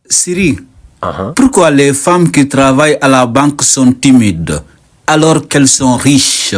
Siri, pourquoi les femmes qui travaillent à la banque sont timides alors qu'elles sont riches?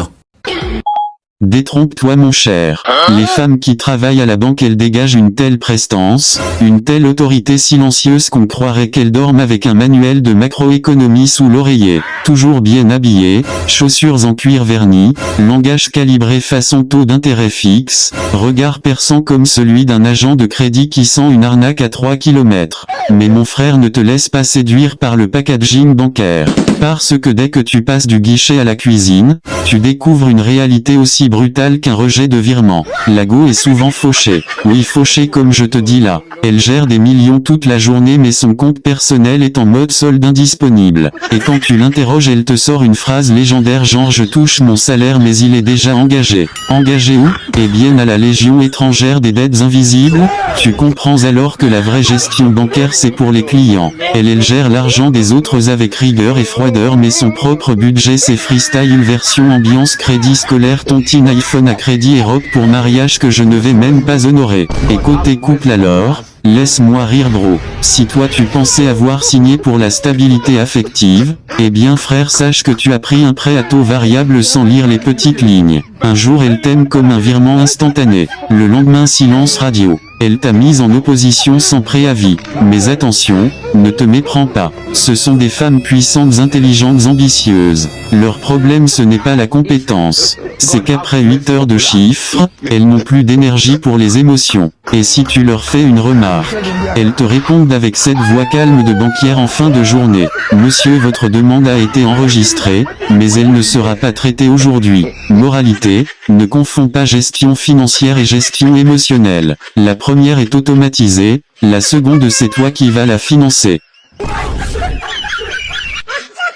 Détrompe-toi mon cher. Les femmes qui travaillent à la banque, elles dégagent une telle prestance, une telle autorité silencieuse qu'on croirait qu'elles dorment avec un manuel de macroéconomie sous l'oreiller. Toujours bien habillées, chaussures en cuir verni, langage calibré façon taux d'intérêt fixe, regard perçant comme celui d'un agent de crédit qui sent une arnaque à 3 km. Mais mon frère, ne te laisse pas séduire par le packaging bancaire. Parce que dès que tu passes du guichet à la cuisine, tu découvres une réalité aussi brutale qu'un rejet de virement. La go est souvent fauchée. Oui, fauchée comme je te dis là. Elle gère des millions toute la journée mais son compte personnel est en mode solde indisponible. Et quand tu l'interroges, elle te sort une phrase légendaire genre je touche mon salaire mais il est déjà engagé. Engagé où? Eh bien à la Légion étrangère des dettes invisibles. Tu comprends alors que la vraie gestion bancaire c'est pour les clients. Elle gère l'argent des autres avec rigueur et froideur mais son propre budget c'est freestyle version ambiance crédit scolaire tontine iPhone à crédit et robe pour mariage que je ne vais même pas honorer. Et côté couple alors, laisse-moi rire bro. Si toi tu pensais avoir signé pour la stabilité affective, eh bien frère sache que tu as pris un prêt à taux variable sans lire les petites lignes. Un jour elle t'aime comme un virement instantané, le lendemain silence radio. Elle t'a mise en opposition sans préavis. Mais attention, ne te méprends pas. Ce sont des femmes puissantes, intelligentes, ambitieuses. Leur problème ce n'est pas la compétence. C'est qu'après 8 heures de chiffres, elles n'ont plus d'énergie pour les émotions. Et si tu leur fais une remarque, elles te répondent avec cette voix calme de banquière en fin de journée. Monsieur, votre demande a été enregistrée, mais elle ne sera pas traitée aujourd'hui. Moralité, ne confonds pas gestion financière et gestion émotionnelle. La première est automatisée, la seconde c'est toi qui vas la financer.